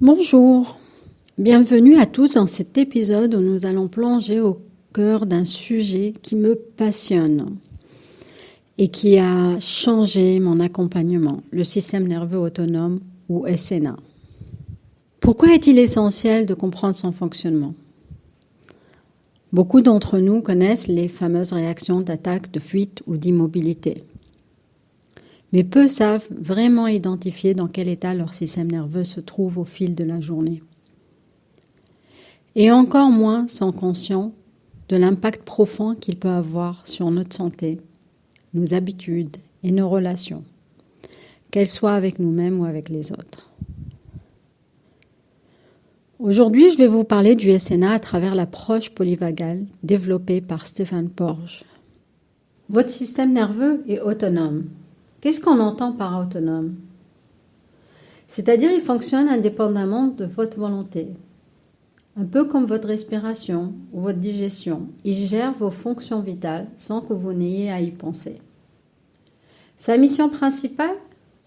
Bonjour, bienvenue à tous dans cet épisode où nous allons plonger au cœur d'un sujet qui me passionne et qui a changé mon accompagnement, le système nerveux autonome ou SNA. Pourquoi est-il essentiel de comprendre son fonctionnement ? Beaucoup d'entre nous connaissent les fameuses réactions d'attaque, de fuite ou d'immobilité. Mais peu savent vraiment identifier dans quel état leur système nerveux se trouve au fil de la journée. Et encore moins sont conscients de l'impact profond qu'il peut avoir sur notre santé, nos habitudes et nos relations, qu'elles soient avec nous-mêmes ou avec les autres. Aujourd'hui, je vais vous parler du SNA à travers l'approche polyvagale développée par Stephan Porges. Votre système nerveux est autonome. Qu'est-ce qu'on entend par autonome ? C'est-à-dire il fonctionne indépendamment de votre volonté. Un peu comme votre respiration ou votre digestion, il gère vos fonctions vitales sans que vous n'ayez à y penser. Sa mission principale ?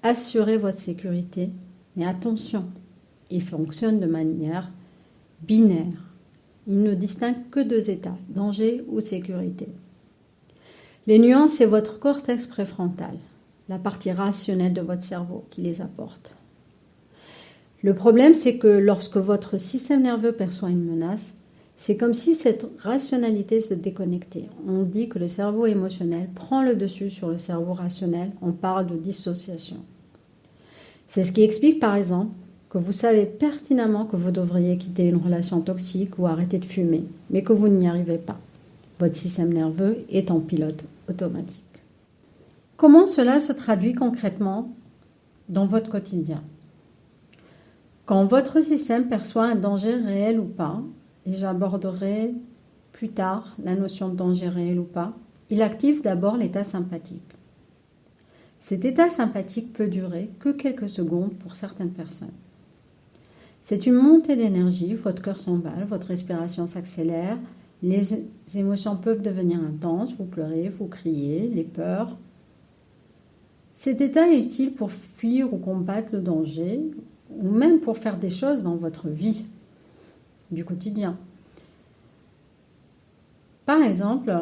Assurer votre sécurité. Mais attention, il fonctionne de manière binaire. Il ne distingue que deux états, danger ou sécurité. Les nuances, c'est votre cortex préfrontal, la partie rationnelle de votre cerveau qui les apporte. Le problème, c'est que lorsque votre système nerveux perçoit une menace, c'est comme si cette rationalité se déconnectait. On dit que le cerveau émotionnel prend le dessus sur le cerveau rationnel, on parle de dissociation. C'est ce qui explique par exemple que vous savez pertinemment que vous devriez quitter une relation toxique ou arrêter de fumer, mais que vous n'y arrivez pas. Votre système nerveux est en pilote automatique. Comment cela se traduit concrètement dans votre quotidien ? Quand votre système perçoit un danger réel ou pas, et j'aborderai plus tard la notion de danger réel ou pas, il active d'abord l'état sympathique. Cet état sympathique peut durer que quelques secondes pour certaines personnes. C'est une montée d'énergie, votre cœur s'emballe, votre respiration s'accélère, les émotions peuvent devenir intenses, vous pleurez, vous criez, les peurs. Cet état est utile pour fuir ou combattre le danger, ou même pour faire des choses dans votre vie du quotidien. Par exemple,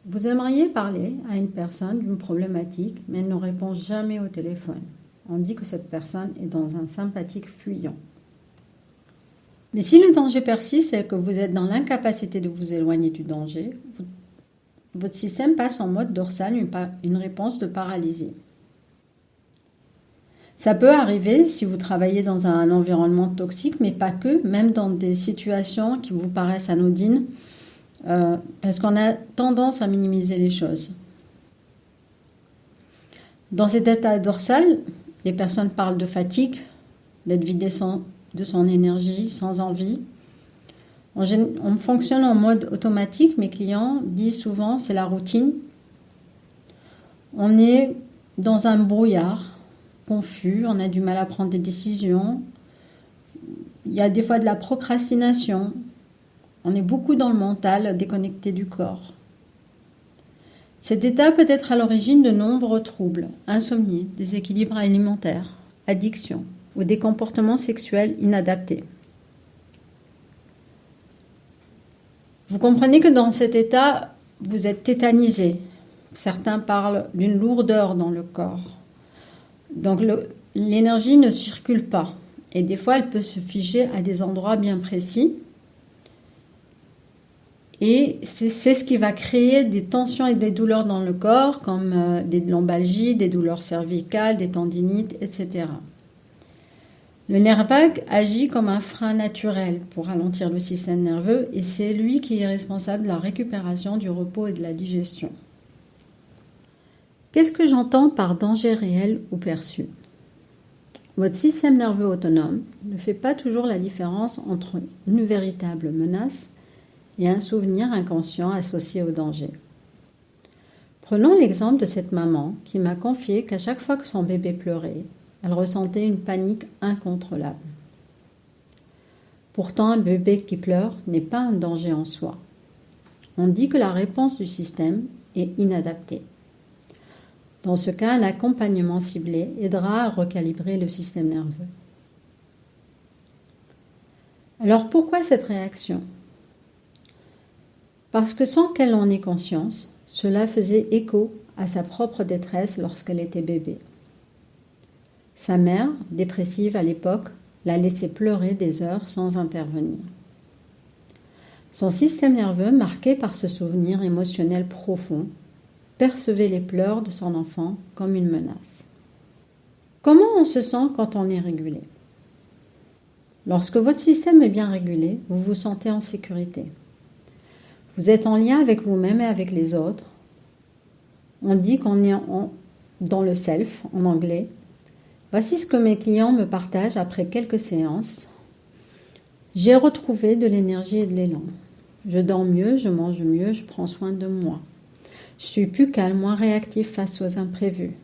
vous aimeriez parler à une personne d'une problématique, mais elle ne répond jamais au téléphone. On dit que cette personne est dans un sympathique fuyant. Mais si le danger persiste et que vous êtes dans l'incapacité de vous éloigner du danger, votre système passe en mode dorsal, une réponse de paralysie. Ça peut arriver si vous travaillez dans un environnement toxique, mais pas que, même dans des situations qui vous paraissent anodines, parce qu'on a tendance à minimiser les choses. Dans cet état dorsal, les personnes parlent de fatigue, d'être vidé de son énergie, sans envie. On fonctionne en mode automatique, mes clients disent souvent c'est la routine. On est dans un brouillard, confus, on a du mal à prendre des décisions. Il y a des fois de la procrastination. On est beaucoup dans le mental, déconnecté du corps. Cet état peut être à l'origine de nombreux troubles, insomnie, déséquilibre alimentaire, addiction ou des comportements sexuels inadaptés. Vous comprenez que dans cet état, vous êtes tétanisé. Certains parlent d'une lourdeur dans le corps. Donc l'énergie ne circule pas et des fois elle peut se figer à des endroits bien précis et c'est ce qui va créer des tensions et des douleurs dans le corps comme des lombalgies, des douleurs cervicales, des tendinites, etc. Le nerf vague agit comme un frein naturel pour ralentir le système nerveux et c'est lui qui est responsable de la récupération, du repos et de la digestion. Qu'est-ce que j'entends par danger réel ou perçu ? Votre système nerveux autonome ne fait pas toujours la différence entre une véritable menace et un souvenir inconscient associé au danger. Prenons l'exemple de cette maman qui m'a confié qu'à chaque fois que son bébé pleurait, elle ressentait une panique incontrôlable. Pourtant, un bébé qui pleure n'est pas un danger en soi. On dit que la réponse du système est inadaptée. Dans ce cas, un accompagnement ciblé aidera à recalibrer le système nerveux. Alors pourquoi cette réaction? Parce que sans qu'elle en ait conscience, cela faisait écho à sa propre détresse lorsqu'elle était bébé. Sa mère, dépressive à l'époque, la laissait pleurer des heures sans intervenir. Son système nerveux, marqué par ce souvenir émotionnel profond, percevait les pleurs de son enfant comme une menace. Comment on se sent quand on est régulé? Lorsque votre système est bien régulé, vous vous sentez en sécurité. Vous êtes en lien avec vous-même et avec les autres. On dit qu'on est dans le self, en anglais. Voici ce que mes clients me partagent après quelques séances. J'ai retrouvé de l'énergie et de l'élan. Je dors mieux, je mange mieux, je prends soin de moi. Je suis plus calme, moins réactif face aux imprévus.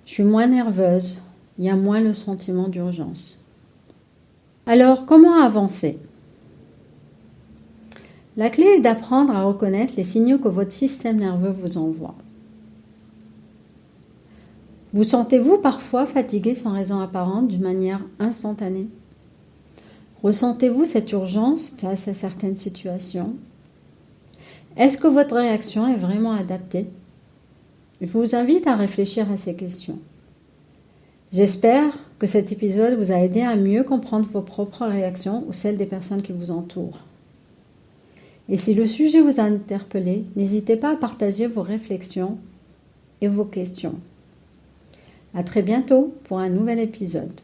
Je suis moins nerveuse, il y a moins le sentiment d'urgence. Alors, comment avancer? La clé est d'apprendre à reconnaître les signaux que votre système nerveux vous envoie. Vous sentez-vous parfois fatigué sans raison apparente d'une manière instantanée? Ressentez-vous cette urgence face à certaines situations? Est-ce que votre réaction est vraiment adaptée? Je vous invite à réfléchir à ces questions. J'espère que cet épisode vous a aidé à mieux comprendre vos propres réactions ou celles des personnes qui vous entourent. Et si le sujet vous a interpellé, n'hésitez pas à partager vos réflexions et vos questions. À très bientôt pour un nouvel épisode.